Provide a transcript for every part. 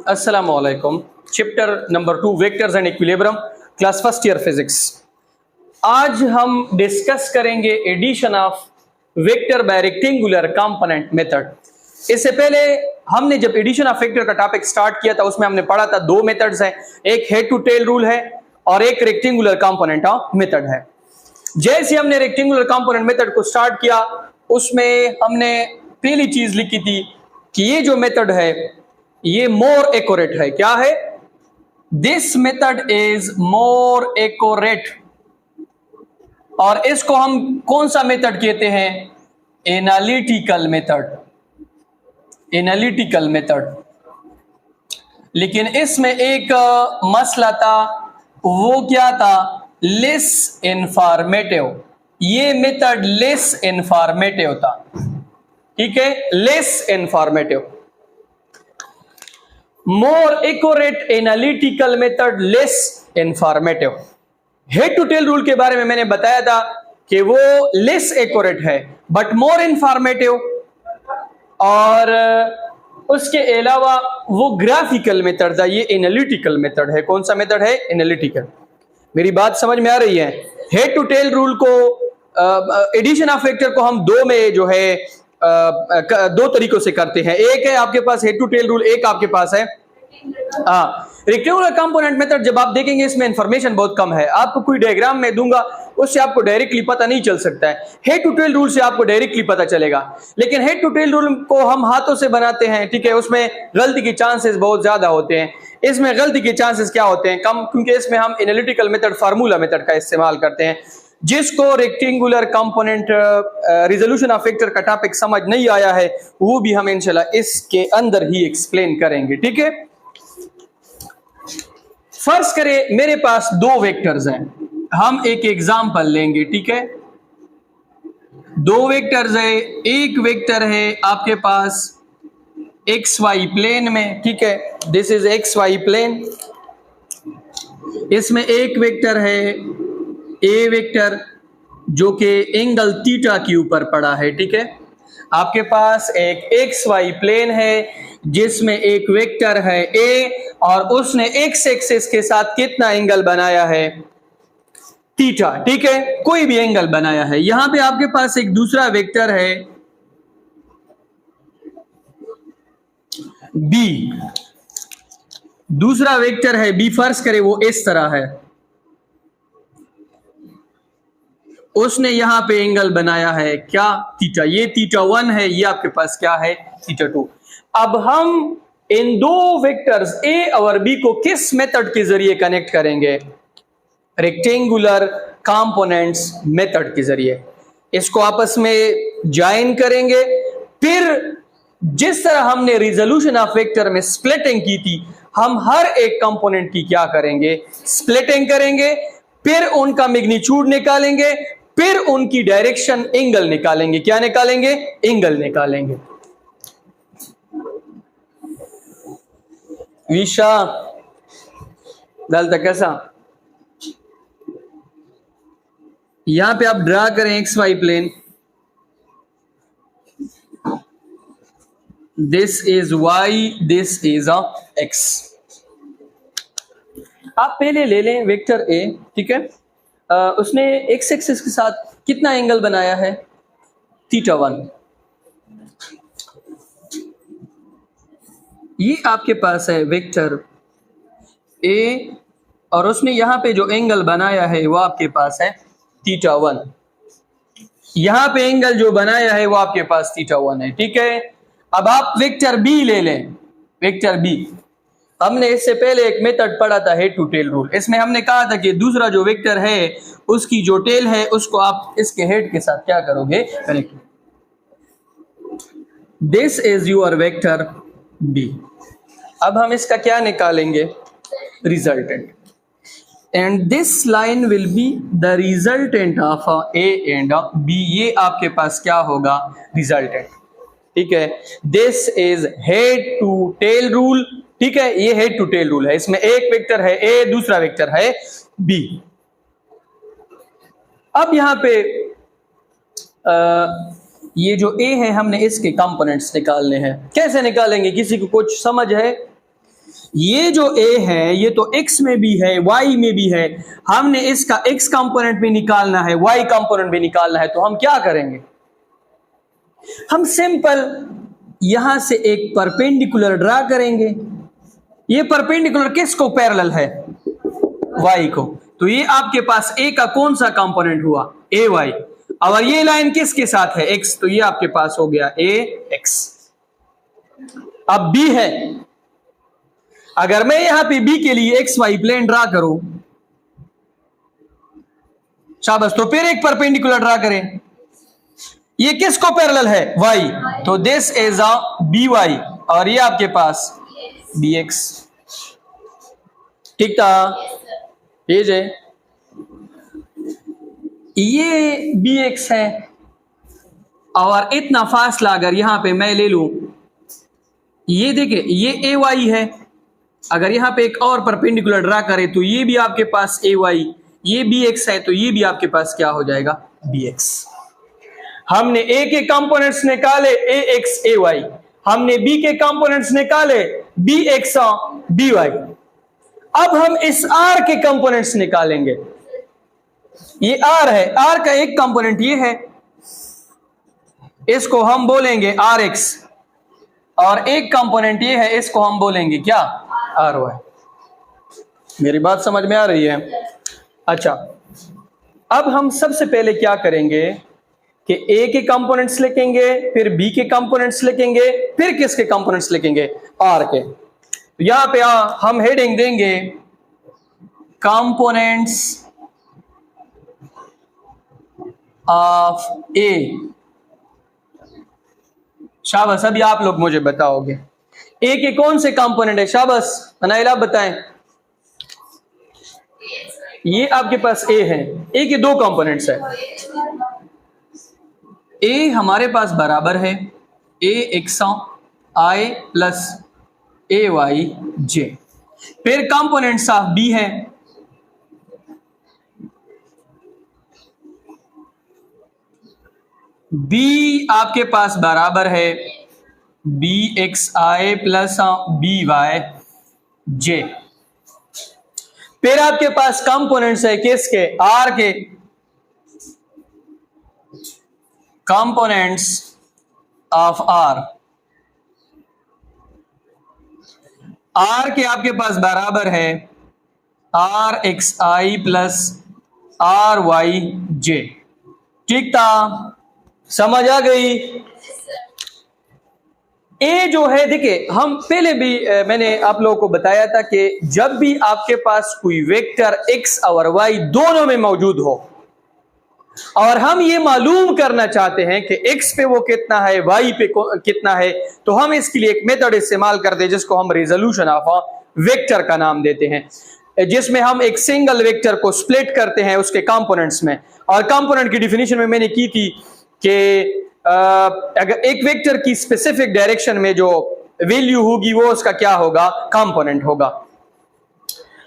अस्सलामुअलैकुम। Chapter number 2 vectors and equilibrium, class first year physics. आज हम डिस्कस करेंगे addition of vector by rectangular component method. इससे पहले हमने जब एडिशन ऑफ वेक्टर का टॉपिक स्टार्ट किया था उसमें हमने पढ़ा था दो मेथड्स हैं, एक हेड टू टेल रूल है और एक रेक्टेंगुलर कंपोनेंट मेथड है। जैसे हमने रेक्टेंगुलर कंपोनेंट मेथड को स्टार्ट किया उसमें हमने पहली चीज लिखी थी कि ये जो मेथड है ये मोर एक्यूरेट है। क्या है? This method is more accurate. और इसको हम कौन सा मेथड कहते हैं? Analytical method. Analytical method. लेकिन इसमें एक मसला था, वो क्या था? Less informative. ये मेथड लेस इंफॉर्मेटिव था। ठीक है, less informative. More accurate analytical method, less informative. Head to tail rule के बारे में मैंने बताया था कि वो लेस एक्यूरेट है बट मोर इंफॉर्मेटिव, और उसके अलावा वो ग्राफिकल मेथड था। ये एनालिटिकल मेथड है। कौन सा मेथड है? एनालिटिकल। मेरी बात समझ में आ रही है? हेड टू टेल रूल को एडिशन ऑफ वेक्टर को हम दो में जो है दो तरीकों से करते हैं। एक है आपके पास हेड टू टेल रूल, एक आपके पास है रेक्टेंगुलर कंपोनेंट मेथड। जब आप देखेंगे इसमें इंफॉर्मेशन बहुत कम है, आपको कोई डायग्राम में दूंगा उससे आपको डायरेक्टली पता नहीं चल सकता है। हेड टू टेल रूल से आपको डायरेक्टली पता चलेगा, लेकिन हेड टू टेल रूल को हम हाथों से बनाते हैं, ठीक है, उसमें गलती के चांसेस बहुत ज्यादा होते हैं। इसमें गलती के चांसेस क्या होते हैं? कम, क्योंकि इसमें हम एनालिटिकल मेथड, फार्मूला मेथड का इस्तेमाल करते हैं। जिसको rectangular component resolution of vector का टॉपिक समझ नहीं आया है वो भी हम इंशाल्लाह इसके अंदर ही एक्सप्लेन करेंगे। ठीक है, फर्ज करें मेरे पास दो वेक्टर्स हैं, हम एक एग्जांपल लेंगे। ठीक है, दो वेक्टर्स है। एक वेक्टर है आपके पास एक्स वाई प्लेन में, ठीक है, this is X Y plane. इसमें एक वेक्टर है ए वेक्टर जो कि एंगल थीटा के ऊपर पड़ा है। ठीक है, आपके पास एक एक्स वाई प्लेन है जिसमें एक वेक्टर है ए और उसने एक्स एक्सिस के साथ कितना एंगल बनाया है? थीटा। ठीक है, कोई भी एंगल बनाया है। यहां पे आपके पास एक दूसरा वेक्टर है बी, दूसरा वेक्टर है बी। फर्ज करें वो इस तरह है, उसने यहां पे एंगल बनाया है क्या? थीटा। ये थीटा 1 है, ये आपके पास क्या है? थीटा 2। अब हम इन दो वेक्टर्स ए और बी को किस मेथड के जरिए कनेक्ट करेंगे? रेक्टेंगुलर कंपोनेंट्स मेथड के जरिए इसको आपस में ज्वाइन करेंगे। फिर जिस तरह हमने रिजोल्यूशन ऑफ वेक्टर में स्प्लिटिंग की थी, हम हर एक कंपोनेंट की क्या करेंगे? स्प्लिटिंग करेंगे। फिर उनका मैग्नीट्यूड निकालेंगे, फिर उनकी डायरेक्शन एंगल निकालेंगे। क्या निकालेंगे? एंगल निकालेंगे। विशा डालता कैसा? यहां पे आप ड्रा करें X Y plane, this is Y, this is X. आप पहले ले लें वेक्टर ए, ठीक है, उसने एक्स एक्सिस के साथ कितना एंगल बनाया है? थीटा 1। ये आपके पास है वेक्टर ए और उसने यहां पे जो एंगल बनाया है वो आपके पास है थीटा 1। यहां पे एंगल जो बनाया है वो आपके पास थीटा 1 है। ठीक है, अब आप वेक्टर बी ले लें। वेक्टर बी, हमने इससे पहले एक मेथड पढ़ा था हेड टू टेल रूल। इसमें हमने कहा था कि दूसरा जो वेक्टर है उसकी जो टेल है उसको आप इसके हेड के साथ क्या करोगे? Connect. This is your vector B. अब हम इसका क्या निकालेंगे? Resultant. And this line will be the resultant of A and B. ये आपके पास क्या होगा? रिजल्टेंट। ठीक है, this is head to tail rule. ठीक है, ये हेड टू टेल रूल है। इसमें एक वेक्टर है ए, दूसरा वेक्टर है बी। अब यहां पे ये जो ए है हमने इसके कंपोनेंट्स निकालने हैं। कैसे निकालेंगे? किसी को कुछ समझ है? ये जो a है ये तो x में भी है y में भी है, हमने इसका x कंपोनेंट भी निकालना है, y कंपोनेंट भी निकालना है, तो हम क्या करेंगे? हम सिंपल यहां से एक परपेंडिकुलर ड्रा करेंगे। ये परपेंडिकुलर किसको पैरेलल है? y को। तो ये आपके पास a का कौन सा कंपोनेंट हुआ? ay। और ये लाइन किसके साथ है? x। तो ये आपके पास हो गया ax। अब b है, अगर मैं यहां पे b के लिए एक्स वाई प्लेन ड्रा करूं, शाबाश, तो फिर एक परपेंडिकुलर ड्रा करें। ये किसको पैरेलल है? y। तो दिस इज अ by और ये आपके पास bx। ठीक था? ये bx है और इतना फासला अगर यहां पे मैं ले लूं, ये देखिए ये ay है, अगर यहां पे एक और परपेंडिकुलर ड्रा करें तो ये भी आपके पास ay, ये bx है, तो ये भी आपके पास क्या हो जाएगा? bx। हमने a के कंपोनेंट्स निकाले ax ay, हमने b के कंपोनेंट्स निकाले bx by। अब हम इस r के कंपोनेंट्स निकालेंगे। ये r है, r का एक कंपोनेंट ये है, इसको हम बोलेंगे rx, और एक कंपोनेंट ये है, इसको हम बोलेंगे क्या? ry। मेरी बात समझ में आ रही है? अच्छा, अब हम सबसे पहले क्या करेंगे कि a के कंपोनेंट्स लिखेंगे, फिर b के कंपोनेंट्स लिखेंगे, फिर किसके कंपोनेंट्स लिखेंगे? r के। तो यहां पे हम हेडिंग देंगे कंपोनेंट्स ऑफ a। शाबाश, अभी आप लोग मुझे बताओगे a के कौन से कंपोनेंट है? शाबाश अनाइला बताएं। ये आपके पास a है, a के दो कंपोनेंट्स है। a हमारे पास बराबर है ax i plus ay j। फिर कंपोनेंट्स ऑफ b है, b आपके पास बराबर है bxi प्लस by j। फिर आपके पास कंपोनेंट्स है किसके? r के। कंपोनेंट्स ऑफ r के आपके पास बराबर है rxi प्लस ry j। ठीक था? समझ आ गई? ए जो है, देखिए हम पहले भी मैंने आप लोगों को बताया था कि जब भी आपके पास कोई वेक्टर x और y दोनों में मौजूद हो और हम ये मालूम करना चाहते हैं कि x पे वो कितना है, y पे कितना है, तो हम इसके लिए एक मेथड इस्तेमाल करते हैं जिसको हम रिजोल्यूशन ऑफ वेक्टर का नाम देते हैं, जिसमें हम एक सिंगल वेक्टर को स्प्लिट करते हैं उसके कंपोनेंट्स में। और कंपोनेंट की डिफिनीशन में मैंने की थी कि अगर एक वेक्टर की स्पेसिफिक डायरेक्शन में जो वैल्यू होगी वो उसका क्या होगा? कंपोनेंट होगा।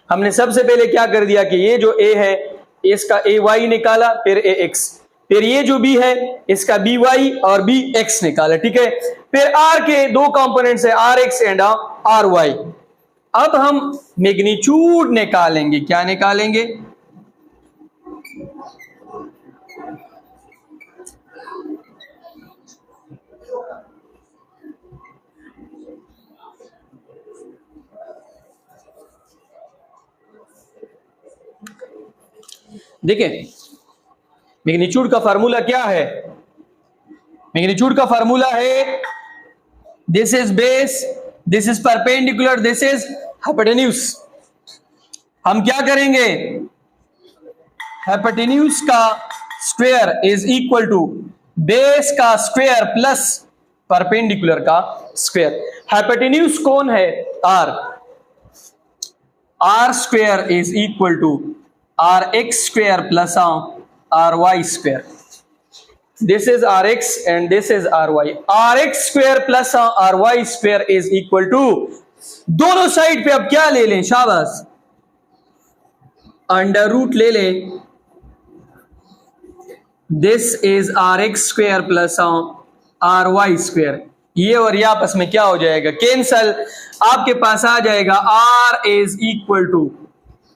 हमने सबसे पहले क्या कर दिया कि ये जो a है इसका ay निकाला, फिर ax, फिर ये जो b है इसका by और bx निकाला। ठीक है? फिर r के दो कंपोनेंट्स है rx एंड ry। अब हम मैग्नीट्यूड निकालेंगे। क्या निकालेंगे? देखिए मैग्नीट्यूड का फार्मूला क्या है? मैग्नीट्यूड का फार्मूला है this is base, this is perpendicular, this is hypotenuse. हम क्या करेंगे? हाइपोटेन्यूज का square is equal to base का स्क्वायर प्लस परपेंडिकुलर का स्क्वायर। हाइपोटेन्यूज कौन है? r। r square is equal to rx square plus ry square. This is rx and this is ry। rx square plus ry square is equal to, दोनों side पे अब क्या ले लें? शाबाश, अंडर रूट ले लें। This is rx square plus ry square. ये और ये आपस में क्या हो जाएगा, कैंसल। आपके पास आ जाएगा r is equal to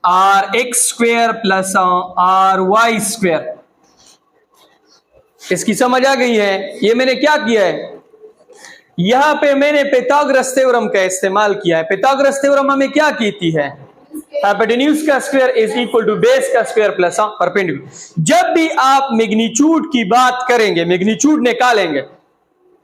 R X square plus R Y square. इसकी समझ आ गई है? ये मैंने क्या किया है, यहां पे मैंने पाइथागोरस थ्योरम का इस्तेमाल किया है। पाइथागोरस थ्योरम हमें क्या कहती है, हाइपोटेन्यूज का square is equal to base का स्क्वायर प्लस परपेंडिकुलर। जब भी आप मैग्नीट्यूड की बात करेंगे, मैग्नीट्यूड निकालेंगे,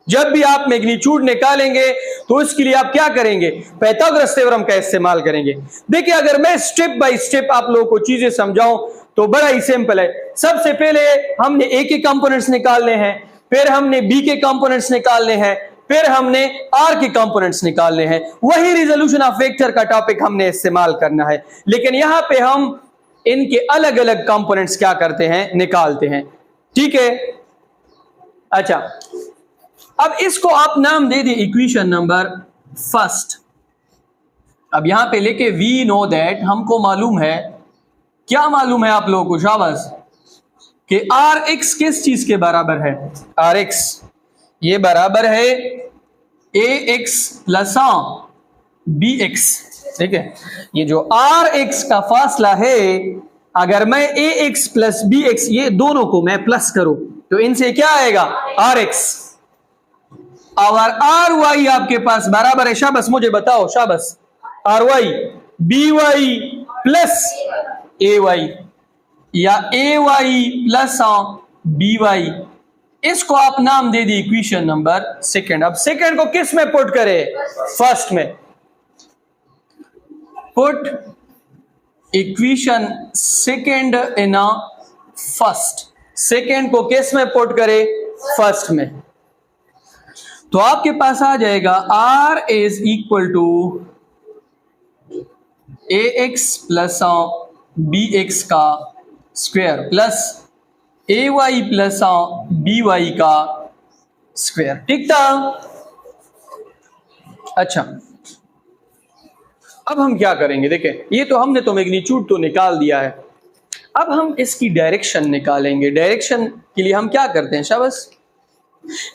जब भी आप मैग्नीट्यूड निकालेंगे तो इसके लिए आप क्या करेंगे, पाइथागोरस थ्योरम का इस्तेमाल करेंगे। देखिए अगर मैं स्टेप बाय स्टेप आप लोगों को चीजें समझाऊं तो बड़ा ही सिंपल है। सबसे पहले हमने ए के कंपोनेंट्स निकालने हैं, फिर हमने बी के कंपोनेंट्स निकालने हैं, फिर हमने आर के कंपोनेंट्स निकालने हैं। वही रिजोल्यूशन ऑफ वेक्टर का टॉपिक हमने इस्तेमाल करना है, लेकिन यहां पे हम इनके अलग अलग कंपोनेंट्स क्या करते हैं, निकालते हैं। ठीक है, अच्छा अब इसको आप नाम दे दिए इक्वेशन नंबर फर्स्ट। अब यहां पे लेके वी नो दैट, हमको मालूम है, क्या मालूम है आप लोगों को, शाबाश, कि आर एक्स किस चीज के बराबर है, आर एक्स ये बराबर है A X plus B X. ठीक है, ये जो आर एक्स का फासला है, अगर मैं ए एक्स प्लस बी एक्स ये दोनों को मैं प्लस करूं तो इनसे क्या आएगा, आर एक्स। और आर वाई आपके पास बराबर है, शाबाश मुझे बताओ, शाबाश, R Y B Y plus A Y या A Y plus B Y. इसको आप नाम दे दी इक्वेशन नंबर सेकंड। अब सेकंड को किस में पुट करें, फर्स्ट में। Put equation second in a first, second को किस में पुट करें, फर्स्ट में। तो आपके पास आ जाएगा r is equal to A X plus B X का square plus A Y plus B Y का स्क्वायर। ठीक था, अच्छा अब हम क्या करेंगे, देखें ये तो हमने तो मैग्नीट्यूड तो निकाल दिया है, अब हम इसकी डायरेक्शन निकालेंगे। डायरेक्शन के लिए हम क्या करते हैं, शाबाश,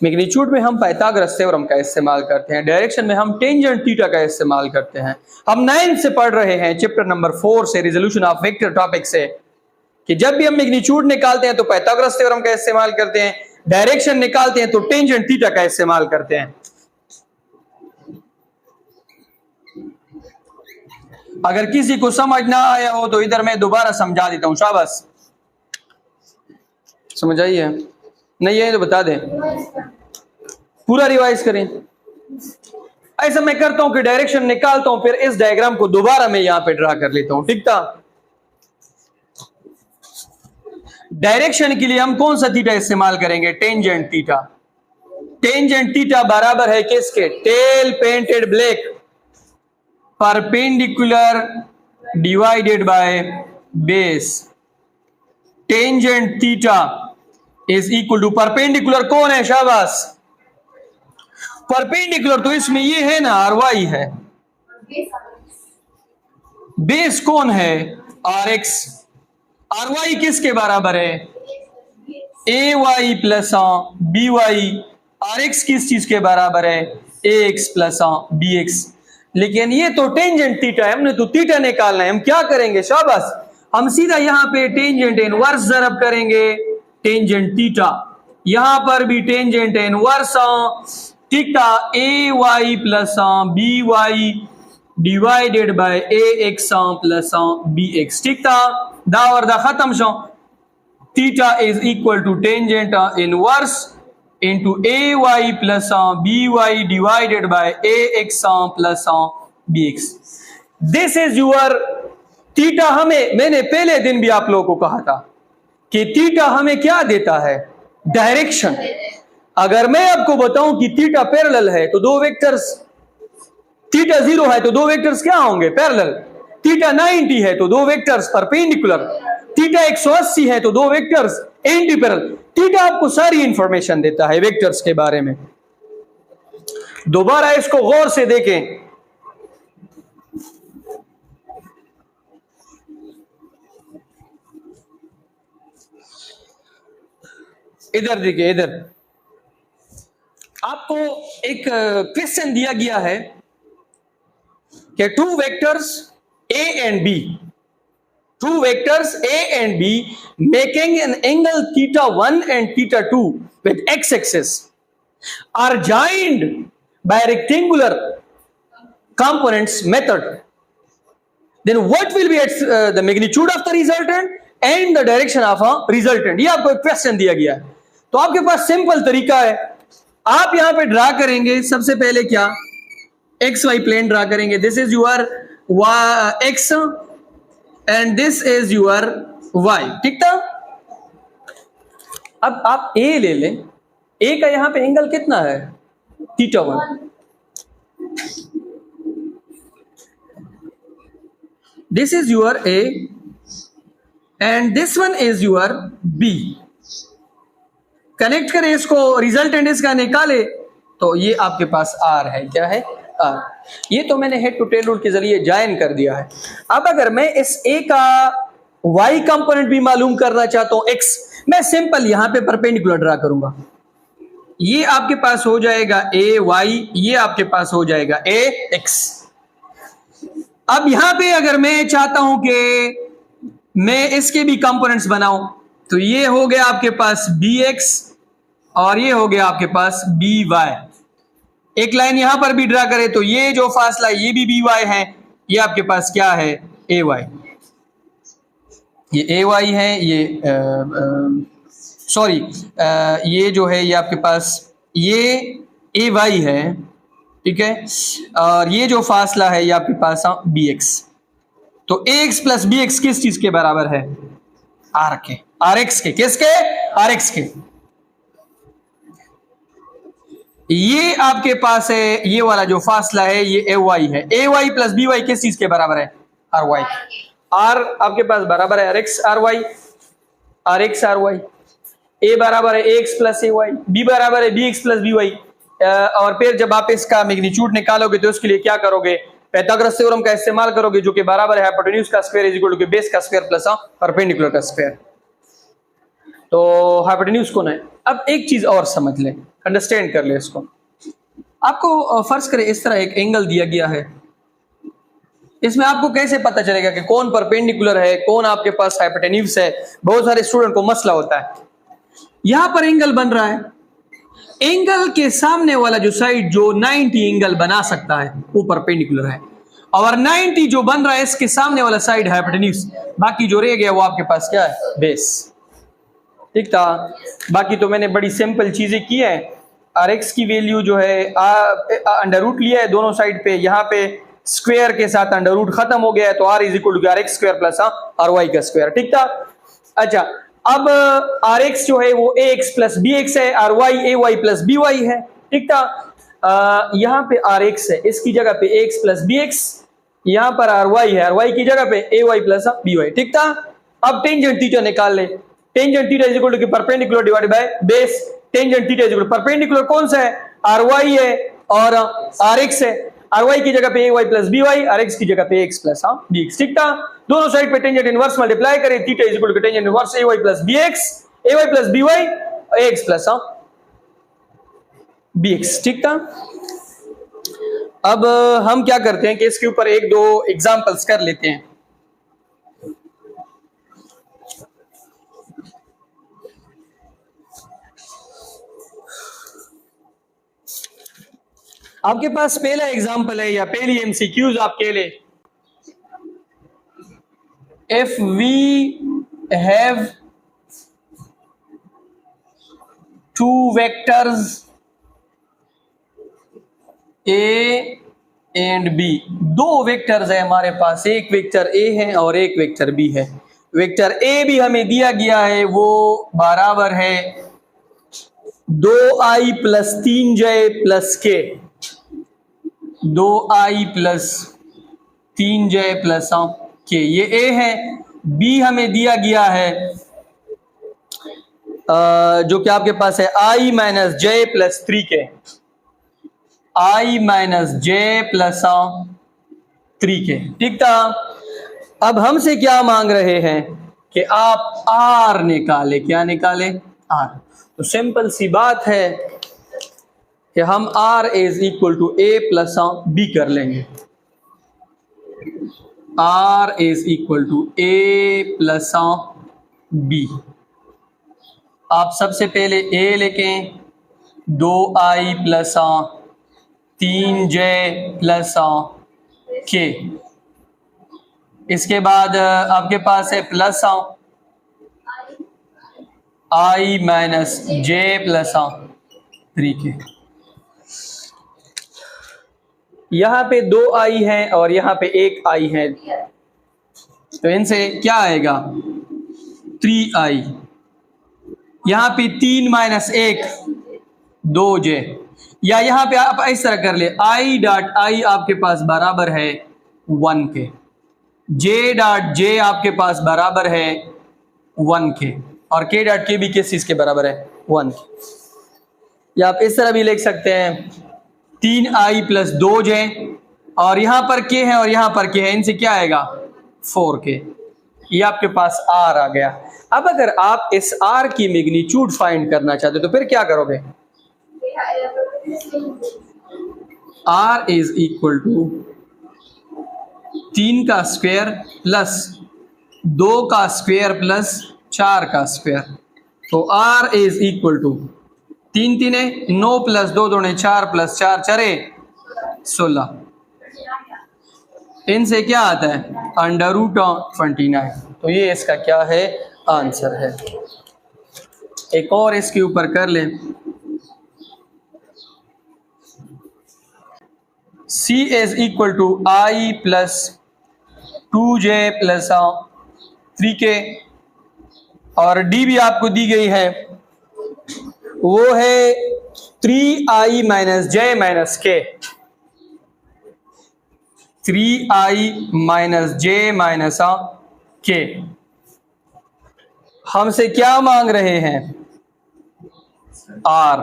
मैग्नीट्यूड में हम पाइथागोरस थ्योरम का इस्तेमाल करते हैं, डायरेक्शन में हम टेंजेंट थीटा का इस्तेमाल करते हैं। हम 9 से पढ़ रहे हैं, चैप्टर नंबर 4 से, रिजोल्यूशन ऑफ वेक्टर टॉपिक से, कि जब भी हम मैग्नीट्यूड निकालते हैं तो पाइथागोरस थ्योरम का इस्तेमाल करते हैं, डायरेक्शन निकालते हैं तो टेंजेंट थीटा का इस्तेमाल करते हैं। अगर किसी को समझ ना आया हो तो इधर मैं दोबारा समझा देता हूं, शाबाश, समझ आई है, नहीं है तो बता दें, पूरा रिवाइज करें। ऐसा मैं करता हूं कि डायरेक्शन निकालता हूं, फिर इस डायग्राम को दोबारा मैं यहां पे ड्रा कर लेता हूं। ठीक था, डायरेक्शन के लिए हम कौन सा थीटा इस्तेमाल करेंगे, टेंजेंट थीटा। टेंजेंट थीटा बराबर है किसके, tell painted black, perpendicular divided by base. Tangent theta is equal to, perpendicular कौन है, शाबाश, परपेंडिकुलर तो इसमें ये है ना, आर वाई है, बेस कौन है, आर एक्स। आर वाई किसके बराबर है, A Y plus B Y. R X किस चीज के बराबर है, A X plus B X. लेकिन ये तो टेंजेंट थीटा है, हमने तो थीटा निकालना है। हम क्या करेंगे, शाबाश, हम सीधा यहां पे टेंजेंट इनवर्स जरब करेंगे, टेंजेंट थीटा, यहां पर भी tangent inverse theta, A Y plus B Y divided by A X plus B X. ठीक था, दावर दा खत्म शो। Theta is equal to tangent inverse into A Y plus B Y divided by A X plus B X. This is your theta. हमें, मैंने पहले दिन भी आप लोगों को कहा था कि थीटा हमें क्या देता है, डायरेक्शन। अगर मैं आपको बताऊं कि थीटा पैरेलल है तो दो वेक्टर्स, थीटा 0 है तो दो वेक्टर्स क्या होंगे, पैरेलल। थीटा 90 है तो दो वेक्टर्स परपेंडिकुलर। थीटा 180 है तो दो वेक्टर्स एंटी पैरेलल। थीटा आपको सारी इंफॉर्मेशन देता है वेक्टर्स के बारे में। दोबारा इसको गौर से देखें, इधर देखिए, इधर आपको एक क्वेश्चन दिया गया है कि two vectors A and B, two vectors A and B making an angle theta 1 and theta 2 with x-axis are joined by rectangular components method. Then what will be the magnitude of the resultant and the direction of a resultant? ये आपको एक question दिया गया है। तो आपके पास simple तरीका है, आप यहां पे ड्रा करेंगे। सबसे पहले क्या, एक्स वाई प्लेन ड्रा करेंगे। This is your X and this is your Y, ठीक था। अब आप ए ले लें, ए का यहां पे एंगल कितना है, theta 1। This is your A and this one is your B. Connect करें इसको, रिजल्टेंट इसका निकाले तो ये आपके पास आर है। क्या है, आर। ये तो मैंने हेड टू टेल रूल के जरिए ज्वाइन कर दिया है। अब अगर मैं इस ए का वाई कंपोनेंट भी मालूम करना चाहता हूं, एक्स, मैं सिंपल यहां पे परपेंडिकुलर ड्रा करूंगा। ये आपके पास हो जाएगा ए वाई, ये आपके पास हो जाएगा ए एक्स। अब यहां पे अगर मैं चाहता हूं कि मैं इसके भी कंपोनेंट्स बनाऊं, तो ये हो गया आपके पास बी एक्स और ये हो गया आपके पास बी वाई। एक लाइन यहां पर भी ड्रा करें तो ये जो फासला है ये भी बी वाई है, ये आपके पास क्या है, ए वाई। ये ए वाई है, ये सॉरी ये जो है ये आपके पास ये ए वाई है, ठीक है। और ये जो फासला है ये आपके पास बी एक्स। तो ए एक्स प्लस बी एक्स किस चीज के बराबर है, आर के, आर एक्स के। किसके, आर एक्स के। ये आपके पास है ये वाला जो फासला है ये ए वाई है। A Y plus B Y किस चीज के बराबर है, आर वाई। आर आपके पास बराबर है R X R Y, R X R Y. A बराबर है A X plus A Y, B बराबर है B X plus B Y. और फिर जब आप इसका मैग्नीट्यूड निकालोगे तो उसके लिए क्या करोगे, पाइथागोरस थ्योरम का इस्तेमाल करोगे, जो कि बराबर है हाइपोटेन्यूज का square is equal to base का स्क्वायर प्लस परपेंडिकुलर का स्क्वायर। तो हाइपोटेन्यूज कौन है। अब एक चीज और समझ लें, अंडरस्टैंड कर ले इसको। आपको फर्ज करें इस तरह एक एंगल दिया गया है, इसमें आपको कैसे पता चलेगा कि कौन परपेंडिकुलर है, कौन आपके पास हाइपोटेन्यूज है। बहुत सारे स्टूडेंट को मसला होता है। यहां पर एंगल बन रहा है, एंगल के सामने वाला जो साइड जो 90 एंगल बना सकता है वो परपेंडिकुलर है, और 90 जो बन रहा है इसके सामने वाला साइड हाइपोटेन्यूज। बाकी जो रह गया वो आपके पास क्या है, बेस, ठीक था। बाकी तो मैंने बड़ी सिंपल चीजें की है। आर एक्स की वैल्यू जो है अंडर रूट लिया है दोनों साइड पे, यहाँ पे स्क्वायर के साथ अंडर रूट खत्म हो गया है, तो R is equal to R X square plus R Y का स्क्वायर, ठीक था। अच्छा, अब आर एक्स जो है वो A X plus B X है, R Y A Y plus B Y है, ठीक था। यहाँ पे आर एक्स है, इसकी जगह पे A X plus B X, यहाँ पर आर वाई है, आर वाई की जगह पे A Y plus B Y, ठीक था। अब टेंजेंट थीटा निकाल ले। Tangent theta is equal to perpendicular divided by base. Tangent theta is equal perpendicular कौन सा है, आर वाई है और आर एक्स है। आर वाई की जगह पे A Y plus B Y, R X की जगह पे एक्स प्लस बी एक्स, ठीक था। दोनों साइड पे टेंजेंट इनवर्स मल्टीप्लाई करें, theta is equal to tangent inverse A Y plus B X, A Y plus B Y, X plus B X, ठीक था। अब हम क्या करते हैं कि इसके ऊपर एक दो एग्जांपल्स कर लेते हैं। आपके पास पहला एग्जांपल है या पहली एमसीक्यूज आपके लिए, if we have two vectors A and B, दो वेक्टर्स है हमारे पास, एक वेक्टर ए है और एक वेक्टर बी है। वेक्टर ए भी हमें दिया गया है, वो बराबर है 2i प्लस 3j प्लस के, 2i प्लस 3j प्लस के, ये ए है। बी हमें दिया गया है जो कि आपके पास है i minus J plus 3k, i minus J plus 3k, ठीक था। अब हमसे क्या मांग रहे हैं कि आप r निकाले, क्या निकाले, r। तो सिंपल सी बात है, कि हम R is equal to A plus B कर लेंगे। R is equal to A plus B। आप सबसे पहले A लेकें, 2I plus 3J plus K। इसके बाद आपके पास है plus I minus J plus 3K। यहाँ पे 2I है और यहाँ पे 1I है, तो इनसे क्या आएगा 3I। यहाँ पे 3 माइनस 1 2J, या यहाँ पे आप इस तरह कर ले, I डॉट I आपके पास बराबर है 1 के, J डॉट J आपके पास बराबर है 1 के, और K डॉट K भी किस चीज के बराबर है 1 के। या आप इस तरह भी लिख सकते हैं 3I प्लस 2J, और यहां पर K है और यहां पर K है, इनसे क्या आएगा 4K। ये आपके पास R आ गया। अब अगर आप इस R की मैग्नीट्यूड फाइंड करना चाहते हो तो फिर क्या करोगे, R इज इक्वल टू 3 का स्क्वायर प्लस 2 का स्क्वायर प्लस 4 का स्क्वायर। तो R is equal to 3 3 9 plus 2 2 4 plus 4 4 16। इनसे क्या आता है अंडर रूट 29। तो ये इसका क्या है आंसर है। एक और इसके ऊपर कर लें, C is equal to I plus 2J plus 3K, और D भी आपको दी गई है, वो है 3I minus J minus K। 3I minus J minus K। हमसे क्या मांग रहे हैं R।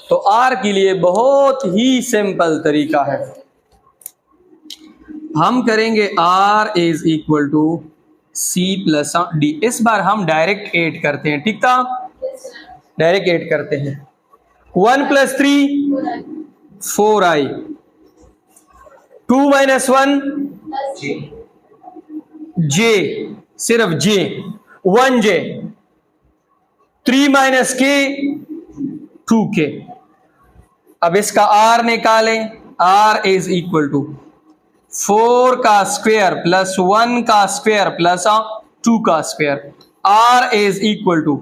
तो R के लिए बहुत ही सिंपल तरीका है, हम करेंगे R is equal to C plus D। इस बार हम डायरेक्ट ऐड करते हैं, ठीक था, डायरेक्ट ऐड करते हैं। 1 प्लस 3 4I, 2 माइनस 1 J, सिर्फ J 1J, 3 minus K 2K। अब इसका R निकालें, R इज इक्वल टू 4 का स्क्वायर प्लस 1 का स्क्वायर प्लस 2 का square. R is equal to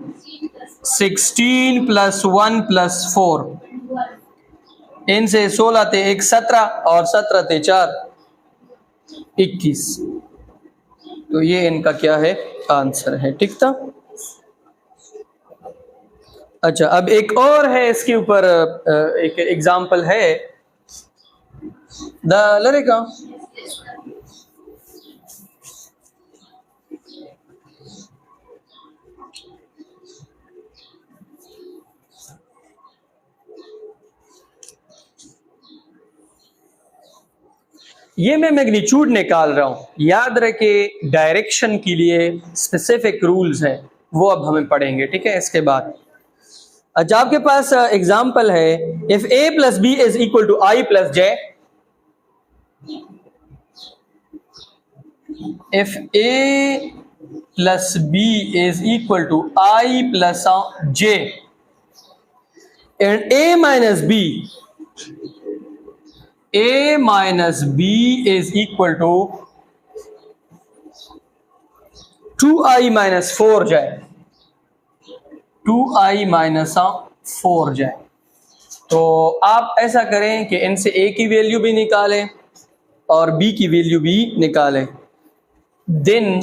16 plus 1 plus 4। इनसे 16 थे 1 17 और 17 थे 4 21। तो ये इनका क्या है आंसर है, ठीक था। अच्छा, अब एक और है इसके ऊपर, एक एग्जाम्पल है द लड़का। ये मैं मैग्नीट्यूड निकाल रहा हूं, याद रखे डायरेक्शन के लिए स्पेसिफिक रूल्स हैं, वो अब हमें पढ़ेंगे, ठीक है इसके बाद। अच्छा, आपके पास एग्जाम्पल है, if A plus B is equal to I plus J, if A plus B is equal to I plus J and A minus B is equal to 2I minus 4 जाए, 2I माइनस 4 जाए। तो आप ऐसा करें कि इनसे A की value भी निकालें और B की वैल्यू भी निकालें, then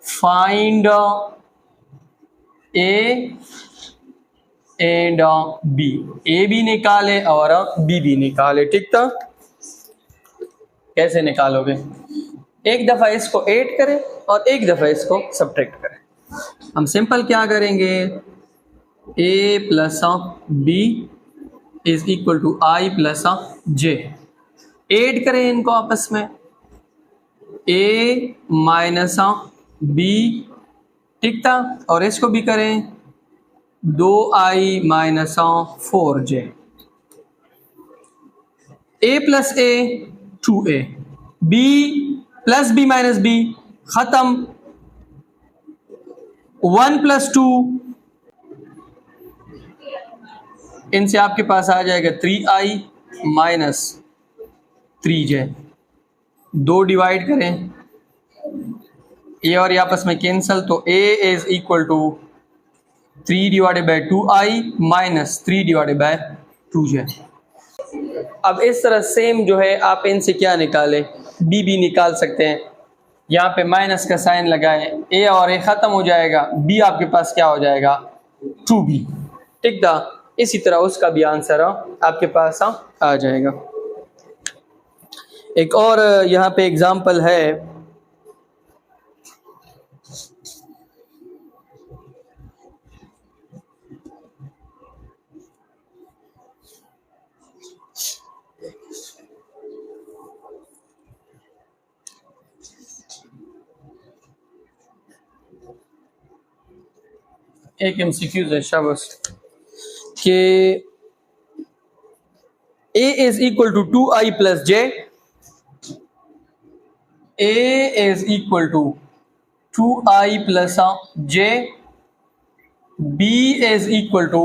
find A and B। A भी निकाले और B भी निकाले, ठीक था। कैसे निकालोगे, एक दफा इसको ऐड करें और एक दफा इसको सब्ट्रैक्ट करें। हम सिंपल क्या करेंगे, A plus B is equal to I plus J। Add करें इनको आपस में, A माइनस B, ठीक था, और इसको भी करें 2i minus 4j, a plus a 2a, b plus b minus b खत्म, 1 प्लस 2, इनसे आपके पास आ जाएगा 3i माइनस 3j, 2 डिवाइड करें, ये और ये आपस में कैंसल, तो a is equal to 3 divided by 2i minus 3 divided by 2j। अब इस तरह सेम जो है आप इनसे क्या निकालें, b भी निकाल सकते हैं, यहाँ पे माइनस का साइन लगाएं, a और a ख़त्म हो जाएगा, b आपके पास क्या हो जाएगा 2b, ठीक था। इसी तरह उसका भी आंसर आपके पास आ जाएगा। एक और यहाँ पे एग्जाम्पल है, एक एमसीक्यूज है शाबाश, कि a is equal to 2i plus j, a is equal to 2i plus j, b is equal to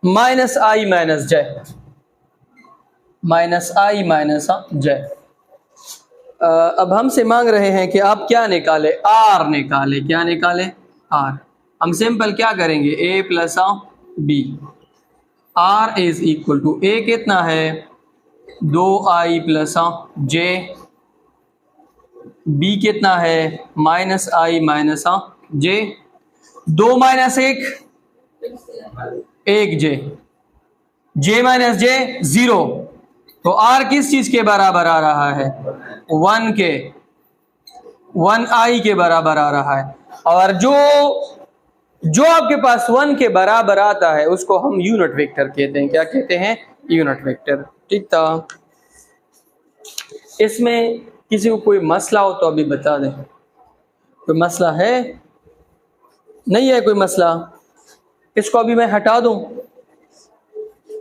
minus i minus j, minus i minus j। अब हमसे मांग रहे हैं कि आप क्या निकाले, r निकाले, क्या निकाले r। हम सिंपल क्या करेंगे, a plus b, r is equal to a कितना है 2i प्लस j, b कितना है minus i minus j, 2 minus 1 1j, j minus j 0, तो r किस चीज के बराबर आ रहा है 1 के, 1i के बराबर आ रहा है। और जो आपके पास 1 के बराबर आता है उसको हम यूनिट वेक्टर कहते हैं, क्या कहते हैं यूनिट वेक्टर, ठीक था। इसमें किसी को कोई मसला हो तो अभी बता दें, कोई मसला है, नहीं है कोई मसला, इसको अभी मैं हटा दूं,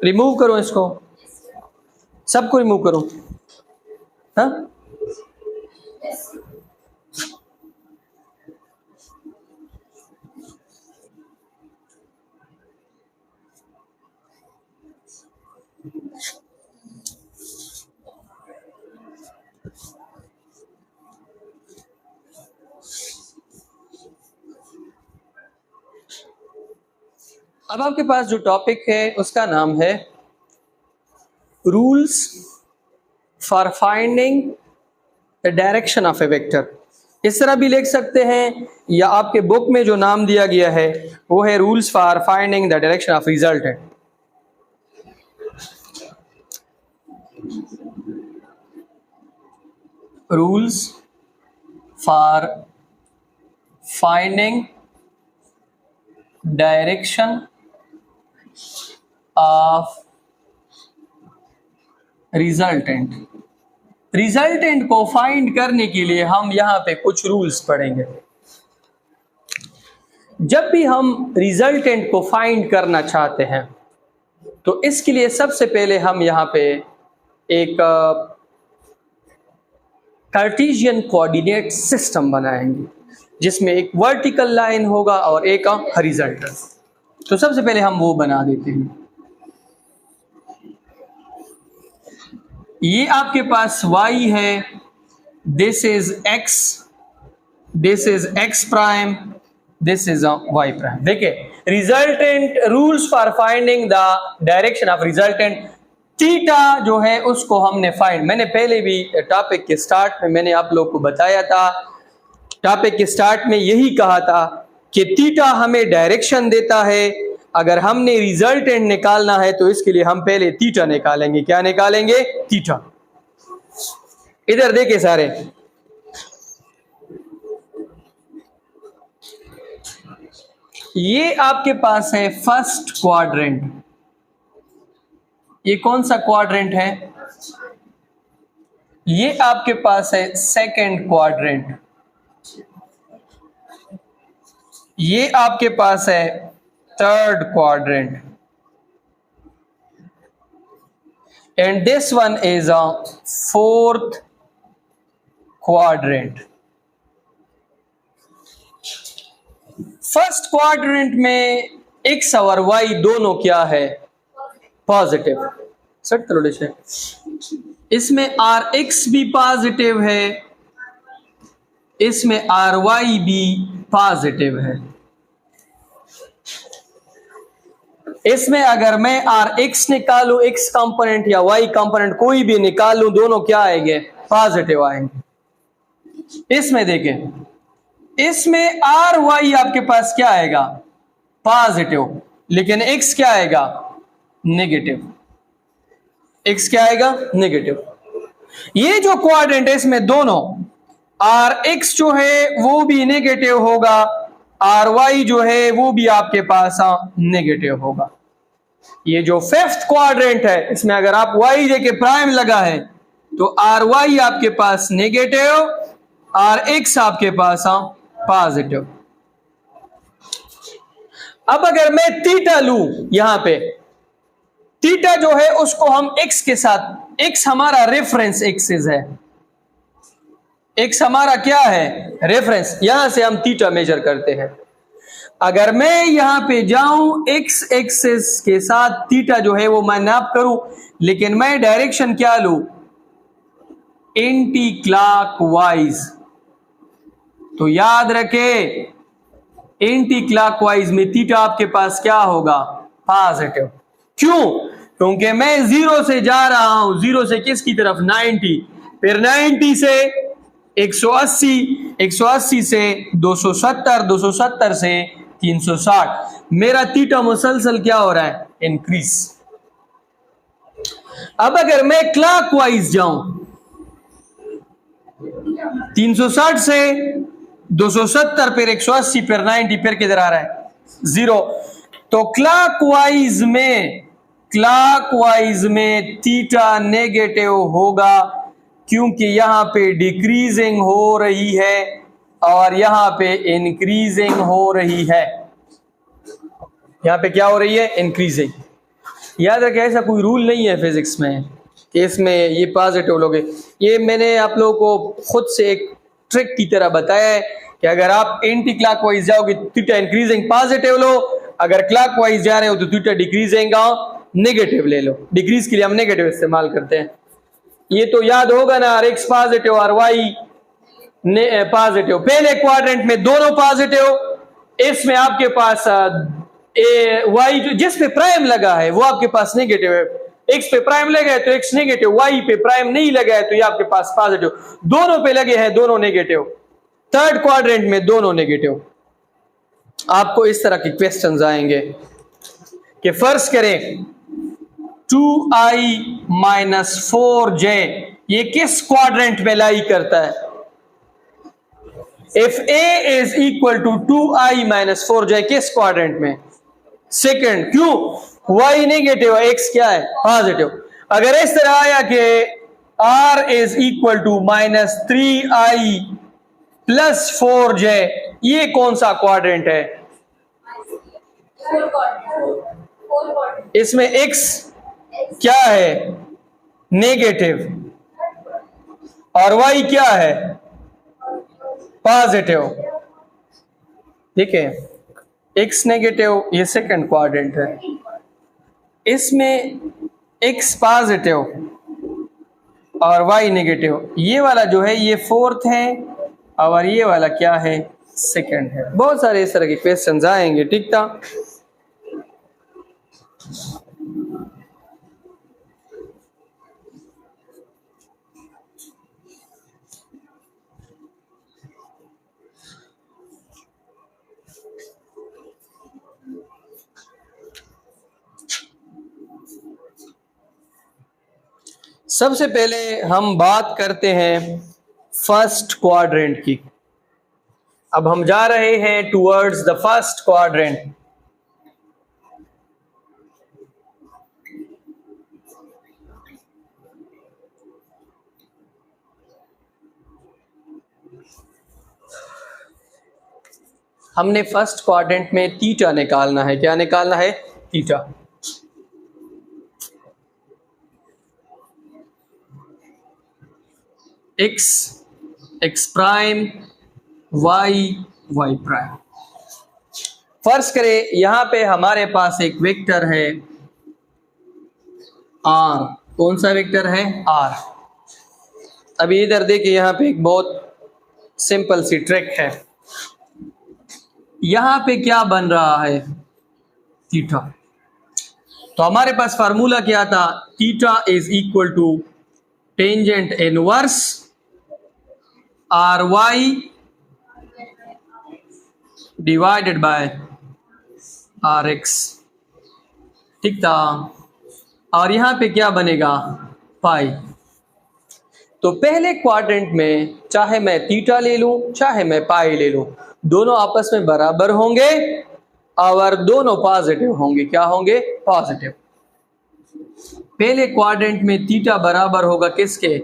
रिमूव करूं, इसको सबको रिमूव करूं, हाँ अब आपके पास जो टॉपिक है उसका नाम है rules for finding the direction of A vector. इस तरह भी लिख सकते हैं, या आपके बुक में जो नाम दिया गया है वो है rules for finding the direction of result है। Rules for finding direction of resultant. Resultant को फाइंड करने के लिए हम यहां पे कुछ रूल्स पढ़ेंगे। जब भी हम रिजल्टेंट को फाइंड करना चाहते हैं तो इसके लिए सबसे पहले हम यहां पे एक कार्टेशियन कोऑर्डिनेट सिस्टम बनाएंगे जिसमें एक वर्टिकल लाइन होगा और एक हॉरिजॉन्टल। तो सबसे पहले हम वो बना देते हैं। ये आपके पास y है, this is x, this is x prime, this is y prime. देखिए resultant, rules for finding the direction of resultant, theta जो है उसको हमने फाइंड, मैंने पहले भी टॉपिक के स्टार्ट में मैंने आप लोग को बताया था, टॉपिक के स्टार्ट में यही कहा था कि थीटा हमें डायरेक्शन देता है। अगर हमने रिजल्टेंट निकालना है तो इसके लिए हम पहले थीटा निकालेंगे। क्या निकालेंगे? थीटा। इधर देखिए सारे, ये आपके पास है फर्स्ट क्वाड्रेंट, ये कौन सा क्वाड्रेंट है? ये आपके पास है सेकंड क्वाड्रेंट, ये आपके पास है third quadrant, and this one is a fourth quadrant. First quadrant में एक्स और वाई दोनों क्या है? पॉजिटिव। सेट करो डिश। इसमें आर एक्स भी पॉजिटिव है, इसमें आर वाई भी पॉजिटिव है। इसमें अगर मैं आर एक्स निकालूं, एक्स कंपोनेंट या वाई कंपोनेंट कोई भी निकालूं, दोनों क्या आएंगे? पॉजिटिव आएंगे। इसमें देखें, इसमें आर वाई आपके पास क्या आएगा? पॉजिटिव, लेकिन एक्स क्या आएगा? नेगेटिव। एक्स क्या आएगा? नेगेटिव। ये जो क्वाड्रेंट है इसमें दोनों आर एक्स जो है वो भी नेगेटिव होगा, आर वाई जो है वो भी आपके पास नेगेटिव होगा। ये जो फिफ्थ क्वाड्रेंट है इसमें अगर आप वाई देके प्राइम लगा है तो आर वाई आपके पास नेगेटिव, आर एक्स आपके पास पॉजिटिव। अब अगर मैं थीटा लूं, यहां पे थीटा जो है उसको हम एक्स के साथ, एक्स हमारा रेफरेंस एक्सिस है, एक्स हमारा क्या है? रेफरेंस। यहां से हम थीटा मेजर करते हैं। अगर मैं यहां पे जाऊं एक्स एक्सिस के साथ थीटा जो है वो मैं नाप करूं, लेकिन मैं डायरेक्शन क्या लूं? Anti clockwise. तो याद रखे एंटी क्लॉकवाइज में थीटा आपके पास क्या होगा? पॉजिटिव। क्यों? क्योंकि मैं जीरो से जा रहा हूं, जीरो से किसकी तरफ? 90, फिर 90 से 180, 180 से 270, 270 से 360। मेरा थीटा मुसलसल क्या हो रहा है? इंक्रीज। अब अगर मैं क्लॉकवाइज जाऊं, 360 से 270, फिर 180, फिर 90, फिर किधर आ रहा है? जीरो। तो क्लॉकवाइज में थीटा नेगेटिव होगा, क्योंकि यहां पे डिक्रीजिंग हो रही है और यहां पे इंक्रीजिंग हो रही है। यहां पे क्या हो रही है? इंक्रीजिंग। याद रखें, ऐसा कोई रूल नहीं है फिजिक्स में कि इसमें ये पॉजिटिव लोगे। ये मैंने आप लोगों को खुद से एक ट्रिक की तरह बताया है कि अगर आप एंटी क्लॉकवाइज जाओगे तो थीटा इंक्रीजिंग पॉजिटिव लो, अगर क्लॉकवाइज जा रहे हो तो थीटा डिक्रीजिंग नेगेटिव ले लो। डिक्रीज के लिए हम नेगेटिव इस्तेमाल करते हैं। ये तो याद होगा ना, आर एक्स पॉजिटिव और वाई पॉजिटिव। पहले क्वाड्रेंट में दोनों पॉजिटिव, इसमें आपके पास वाई जिस पे प्राइम लगा है वो आपके पास नेगेटिव है। एक्स पे प्राइम लगा है तो एक्स नेगेटिव, वाई पे प्राइम नहीं लगा है तो ये आपके पास पॉजिटिव। दोनों पे लगे हैं, दोनों नेगेटिव। थर्ड क्वाड्रेंट में दोनों नेगेटिव। आपको इस तरह के क्वेश्चंस आएंगे कि फर्ज करें 2i माइनस 4j ये किस क्वाड्रेंट में लाई करता है? If a is equal to 2i minus 4j किस क्वाड्रेंट में? सेकंड। क्यों? y नेगेटिव, x क्या है? पॉजिटिव। अगर इस तरह आया कि r is equal to minus 3i plus 4j, ये कौन सा क्वाड्रेंट है? इसमें x क्या है? नेगेटिव, और y क्या है? पॉजिटिव। ठीक है, x नेगेटिव ये सेकंड क्वाड्रेंट है, इसमें x पॉजिटिव और y नेगेटिव। ये वाला जो है ये फोर्थ है और ये वाला क्या है? सेकंड है। बहुत सारे इस तरह के क्वेश्चंस आएंगे। ठीक था? सबसे पहले हम बात करते हैं फर्स्ट क्वाड्रेंट की। अब हम जा रहे हैं टुवर्ड्स द फर्स्ट क्वाड्रेंट। हमने फर्स्ट क्वाड्रेंट में थीटा निकालना है। क्या निकालना है? Theta. X, X prime, Y, Y prime. फर्ज करें यहां पे हमारे पास एक वेक्टर है आर। कौन सा वेक्टर है? आर। अभी इधर देखिए, यहां पे एक बहुत सिंपल सी ट्रिक है। यहां पे क्या बन रहा है? थीटा। तो हमारे पास फार्मूला क्या था? Theta is equal to tangent inverse R Y divided by R X. ठीक था। और यहां पे क्या बनेगा? पाई। तो पहले क्वाड्रेंट में चाहे मैं थीटा ले लूं चाहे मैं पाई ले लूं, दोनों आपस में बराबर होंगे और दोनों पॉजिटिव होंगे। क्या होंगे? पॉजिटिव। पहले क्वाड्रेंट में थीटा बराबर होगा किसके?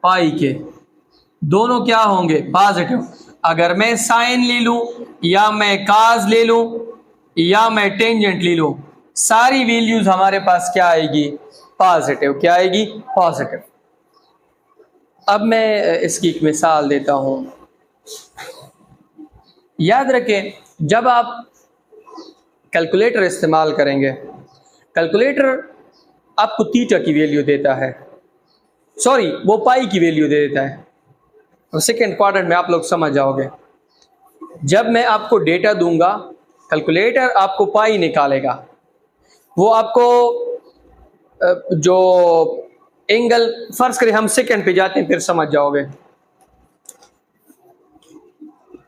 पाई के। दोनों क्या होंगे? पॉजिटिव। अगर मैं साइन ले लूं या मैं काज ले लूं या मैं टेंजेंट ले लूं, सारी वैल्यूज हमारे पास क्या आएगी? पॉजिटिव। क्या आएगी? पॉजिटिव। अब मैं इसकी एक मिसाल देता हूं। याद रखें, जब आप कैलकुलेटर इस्तेमाल करेंगे, कैलकुलेटर आपको थीटा की वैल्यू देता है, सॉरी वो पाई की वैल्यू दे देता है। और सेकेंड क्वाड्रेंट में आप लोग समझ जाओगे। जब मैं आपको डेटा दूंगा, कैलकुलेटर आपको पाई निकालेगा। वो आपको जो एंगल, फर्ज करें हम सेकेंड पे जाते हैं फिर समझ जाओगे।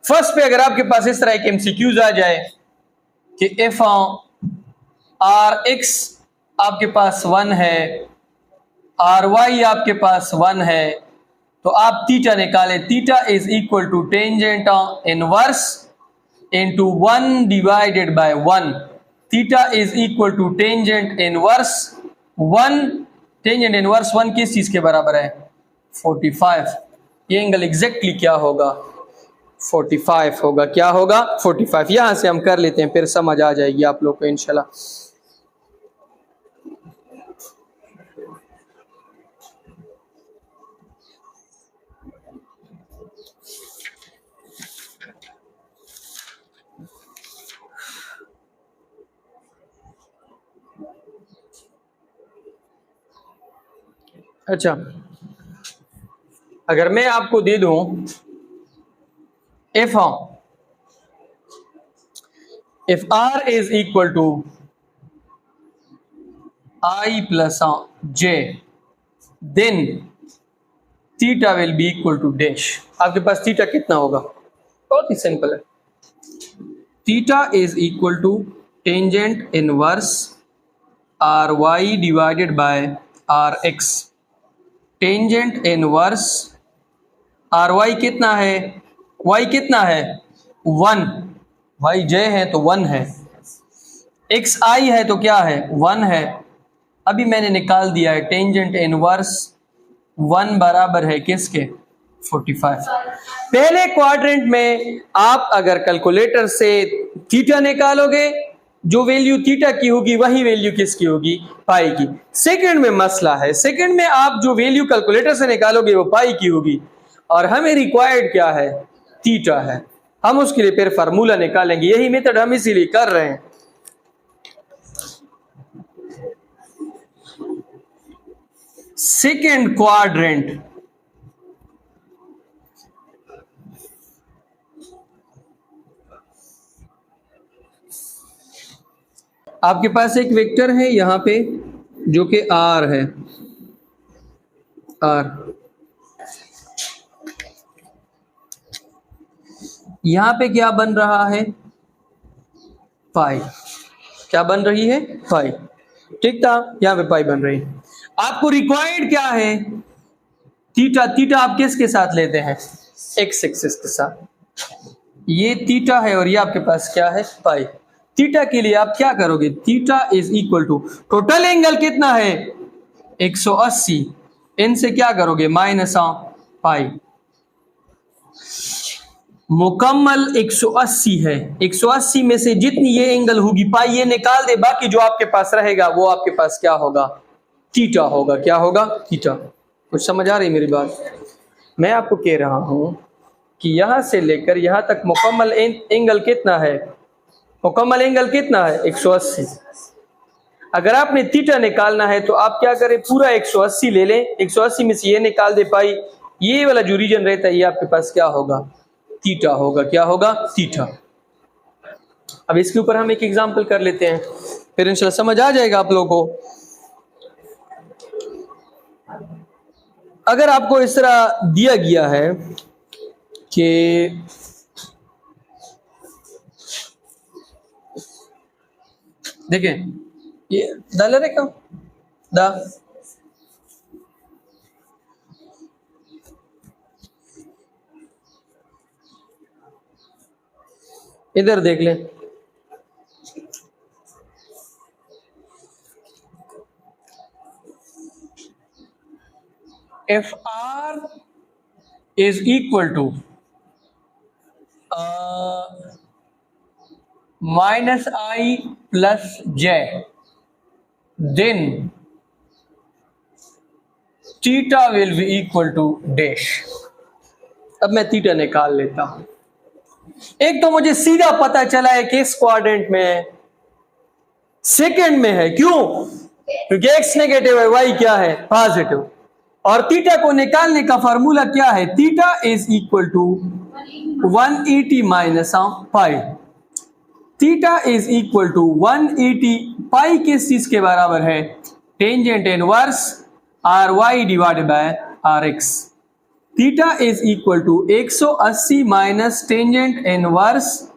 फर्स्ट पे अगर आपके पास इस तरह के एमसीक्यूज आ जाए कि एफ आर एक्स आपके पास 1 है, आर वाई आपके पास 1 है, तो आप थीटा निकालें। Theta is equal to tangent inverse into 1 divided by 1। Theta is equal to tangent inverse 1। Tangent inverse 1 किस चीज के बराबर है? 45। ये एंगल एग्जैक्टली क्या होगा? 45 होगा। क्या होगा? 45। यहां से हम कर लेते हैं, फिर समझ आ जाएगी आप लोग को इंशाल्लाह। अच्छा, अगर मैं आपको दे दूं if r is equal to I plus j, then theta will be equal to dash। आपके पास थीटा कितना होगा? बहुत ही सिंपल है। Theta is equal to tangent inverse R Y divided by R X. Tangent inverse R Y कितना है? Y कितना है? 1। वाई जे है तो 1 है। एक्स आई है तो क्या है? 1 है। अभी मैंने निकाल दिया है टेंजेंट इनवर्स 1 बराबर है किसके? 45। पहले क्वाड्रेंट में आप अगर कैलकुलेटर से थीटा निकालोगे, जो वैल्यू थीटा की होगी वही वैल्यू किसकी होगी? पाई की। सेकंड में मसला है, सेकंड में आप जो वैल्यू कैलकुलेटर से निकालोगे वो पाई की होगी, और हमें रिक्वायर्ड क्या है? थीटा है। हम उसके लिए फिर फार्मूला निकालेंगे। यही मेथड हम इसीलिए कर रहे हैं। सेकंड क्वाड्रेंट, आपके पास एक वेक्टर है यहां पे जो कि आर है। आर यहां पे क्या बन रहा है? पाई। क्या बन रही है? पाई। ठीक था, यहां पे पाई बन रही है। आपको रिक्वायर्ड क्या है? थीटा। थीटा आप किसके साथ लेते हैं? एक्स एक्सिस के साथ। ये थीटा है और ये आपके पास क्या है? पाई। थीटा के लिए आप क्या करोगे? Theta is equal to total angle कितना है? 180। इनसे क्या करोगे? Minus pi. मुकम्मल 180 है, 180 में से जितनी ये एंगल होगी पाई ये निकाल दे, बाकी जो आपके पास रहेगा वो आपके पास क्या होगा, थीटा होगा। क्या होगा? थीटा। कुछ समझ आ रही मेरी बात? मैं आपको कह रहा हूं कि यहां से लेकर यहां तक मुकम्मल एंगल कितना है, मुकम्मल एंगल कितना है 180। अगर आपने थीटा निकालना है तो आप क्या करें, पूरा 180 ले लें, 180 में से ये निकाल दे पाई, ये वाला जो रीजन रहता है ये आपके पास क्या होगा, थीटा होगा। क्या होगा? थीटा। अब इसके ऊपर हम एक एग्जांपल कर लेते हैं, फिर इंशाल्लाह समझ आ जाएगा आप लोगों को। अगर आपको इस तरह दिया गया है कि देखें ये डॉलर है, क्यों दा इधर देख लें, if R is equal to minus I plus J, then theta will be equal to dash. अब मैं थीटा निकाल लेता हूं। एक तो मुझे सीधा पता चला है कि इस क्वाड्रेंट में है, सेकंड में है, क्यों? क्योंकि एक्स नेगेटिव है, वाई क्या है, पॉजिटिव। और थीटा को निकालने का फार्मूला क्या है, theta is equal to 180 minus pi. Theta is equal to 180, pi किस चीज के बराबर है, tangent inverse R Y divided by R X. Theta is equal to 180 minus tangent inverse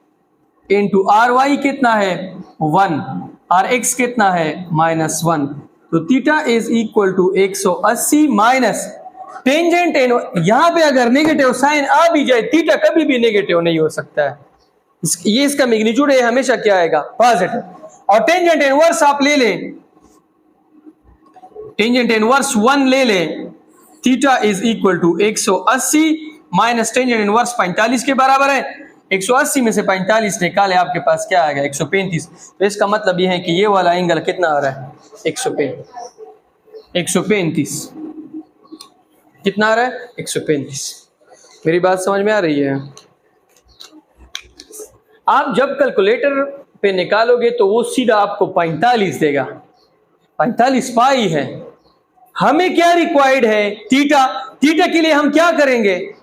into R Y कितना है 1, आर एक्स कितना है -1। तो theta is equal to 180 minus tangent inverse, यहां पे अगर नेगेटिव साइन आ भी जाए थीटा कभी भी नेगेटिव नहीं हो सकता है, ये इसका मैग्नीट्यूड है, हमेशा क्या आएगा, पॉजिटिव। और टेंजेंट इनवर्स आप ले लें, टेंजेंट इनवर्स 1 ले लें, theta is equal to 180 minus tangent inverse 45 के बराबर है। 180 में से 45 निकाले, आपके पास क्या आएगा 135। तो इसका मतलब यह है कि ये वाला एंगल कितना आ रहा है 135। कितना आ रहा है 135। मेरी बात समझ में आ रही है? आप जब कैलकुलेटर पे निकालोगे तो वो सीधा आपको 45 देगा, 45 पाई है। हमें क्या रिक्वायर्ड है, थीटा। थीटा के लिए हम क्या करेंगे,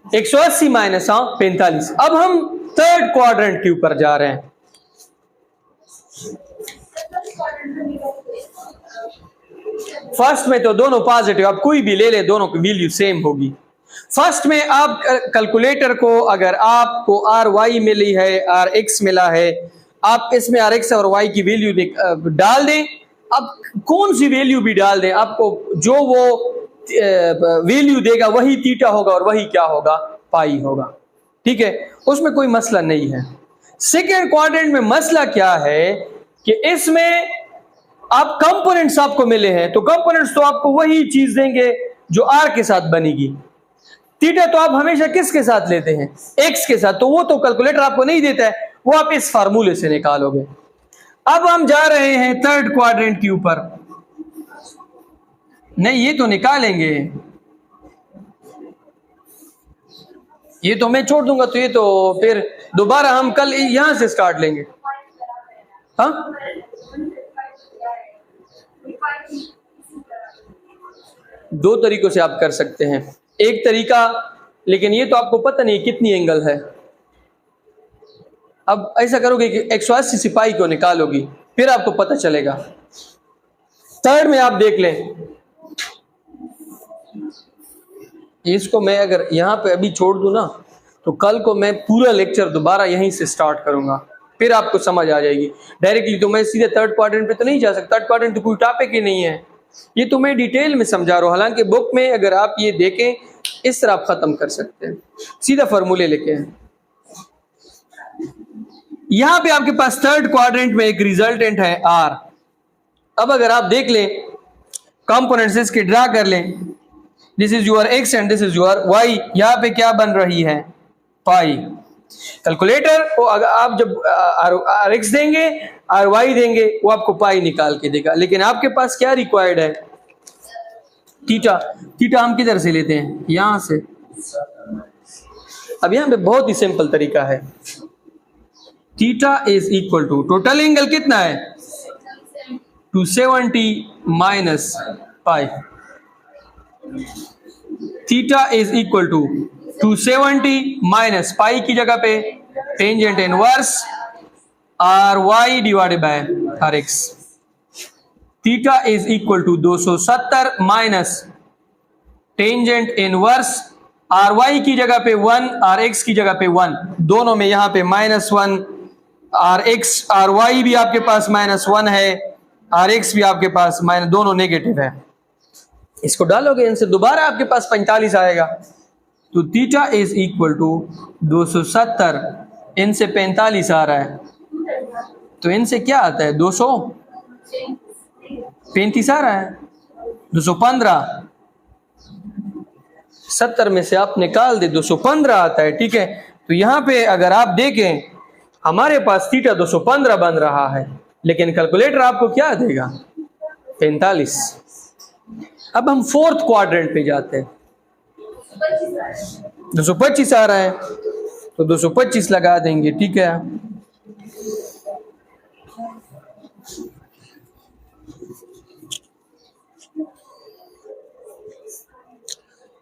180 माइनस 45। अब हम थर्ड क्वाड्रेंट के ऊपर जा रहे हैं। फर्स्ट में तो दोनों पॉजिटिव, आप कोई भी ले ले, दोनों की वैल्यू सेम होगी। फर्स्ट में आप कैलकुलेटर को, अगर आपको आर वाई मिली है, आर एक्स मिला है, आप इसमें आर एक्स और वाई की वैल्यू डाल दें। अब कौन सी वैल्यू भी डाल दें, आपको जो वो वैल्यू देगा वही थीटा होगा और वही क्या होगा, पाई होगा। ठीक है, उसमें कोई मसला नहीं है। सेकेंड क्वाड्रेंट में मसला क्या है कि इसमें आप कंपोनेंट्स आपको मिले हैं, तो कंपोनेंट्स तो आपको वही चीज देंगे जो आर के साथ बनेगी। थीटा तो आप हमेशा किसके साथ लेते हैं, एक्स के साथ, तो वो तो कैलकुलेटर आपको नहीं देता है, वो आप इस फार्मूले से निकालोगे। अब हम जा रहे हैं थर्ड क्वाड्रेंट के ऊपर। नहीं, ये तो निकालेंगे, ये तो मैं छोड़ दूंगा, तो ये तो फिर दोबारा हम कल यहां से स्टार्ट लेंगे। हाँ, दो तरीकों से आप कर सकते हैं। एक तरीका, लेकिन ये तो आपको पता नहीं कितनी एंगल है। अब ऐसा करोगे कि 180 सिपाही को निकालोगी, फिर आपको पता चलेगा। थर्ड में आप देख लें, इसको मैं अगर यहां पे अभी छोड़ दूं ना, तो कल को मैं पूरा लेक्चर दोबारा यहीं से स्टार्ट करूंगा, फिर आपको समझ आ जाएगी। डायरेक्टली तो मैं सीधे थर्ड क्वाड्रेंट पे तो नहीं जा सकता, थर्ड क्वाड्रेंट तो कोई टॉपिक ही नहीं है, ये तो मैं डिटेल में समझा रहा हूं। हालांकि बुक में अगर आप ये देखें, इस तरह आप खत्म कर सकते हैं, सीधा फॉर्मूले लेके हैं। यहां पे आपके पास थर्ड क्वाड्रेंट में एक रिजल्टेंट है आर। अब अगर आप देख लें, कंपोनेंट्स इसके ड्रा कर लें, this is your X and this is your Y. यहां पे क्या बन रही है, पाई। कैलकुलेटर को अगर आप जब आर एक्स देंगे, आर वाई देंगे, वो आपको पाई निकाल के देगा। लेकिन आपके पास क्या रिक्वायर्ड है? थीटा। थीटा हम किधर से लेते हैं? यहां से। अब यहां पे बहुत ही सिंपल तरीका है। Theta is equal to, total angle कितना है? 270 minus pi. Theta is equal to 270 minus pi की जगह पे tangent inverse R Y divided by R X. Theta is equal to 270 minus tangent inverse R Y की जगह पे 1, R X की जगह पे 1, दोनों में यहां पे -1, आर एक्स आर वाई भी आपके पास -1 है, आर एक्स भी आपके पास माइनस, दोनों नेगेटिव है। इसको डालोगे इनसे दोबारा आपके पास 45 आएगा। तो थीटा इज इक्वल टू 270, इनसे 45 आ रहा है, तो इनसे क्या आता है? 235 आ रहा है, 215। 70 में से आप निकाल दे, 215 आता है, ठीक है। तो यहां पे अगर आप देखें, हमारे पास थीटा 215 बन रहा है, लेकिन कैलकुलेटर आपको क्या देगा? 45। अब हम फोर्थ क्वाड्रेंट पे जाते हैं। 225 आ रहा है, तो 225 लगा देंगे, ठीक है।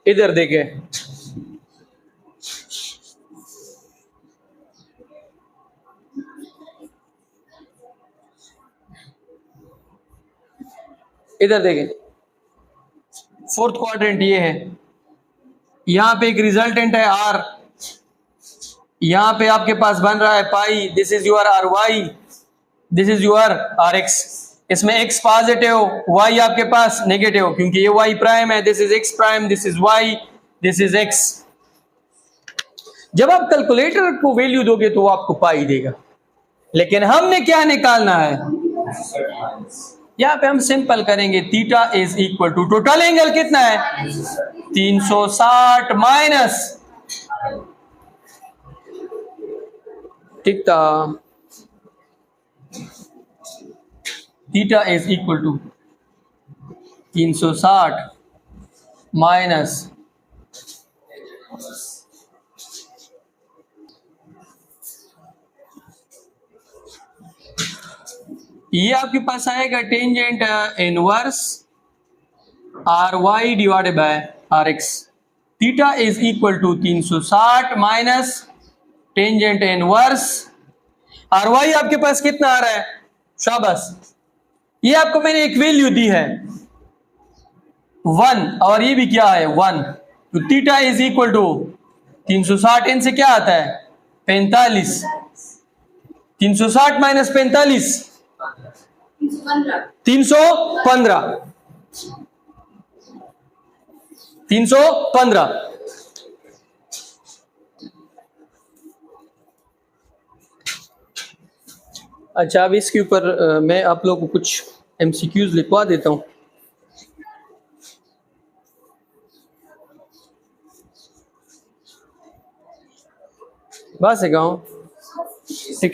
इधर देखें, इधर देखें, फोर्थ क्वाड्रेंट ये है। यहां पे एक रिजल्टेंट है आर, यहां पे आपके पास बन रहा है pi, this is your R Y, this is your R X. इसमें x पॉजिटिव, y आपके पास नेगेटिव, क्योंकि ये y प्राइम है, this is x prime, this is y, this is x। जब आप कैलकुलेटर को वैल्यू दोगे तो वो आपको पाई देगा, लेकिन हमने क्या निकालना है? यहां पे हम सिंपल करेंगे, theta is equal to, total angle कितना है? 360 माइनस, ठीक था, theta is equal to 360 minus ये आपके पास आएगा tangent inverse R Y divided by R X. Theta is equal to 360 minus tangent inverse R Y आपके पास कितना आ रहा है? शाबाश, ये आपको मैंने एक वैल्यू दी है 1, और ये भी क्या है? 1। तो थीटा इज इक्वल टू 360, इनसे क्या आता है? 45। 360 माइनस 45, 315। 315। अच्छा, अब इसके ऊपर मैं आप लोगों को कुछ MCQs लिखवा देता हूं। बस है गाँव, ठीक।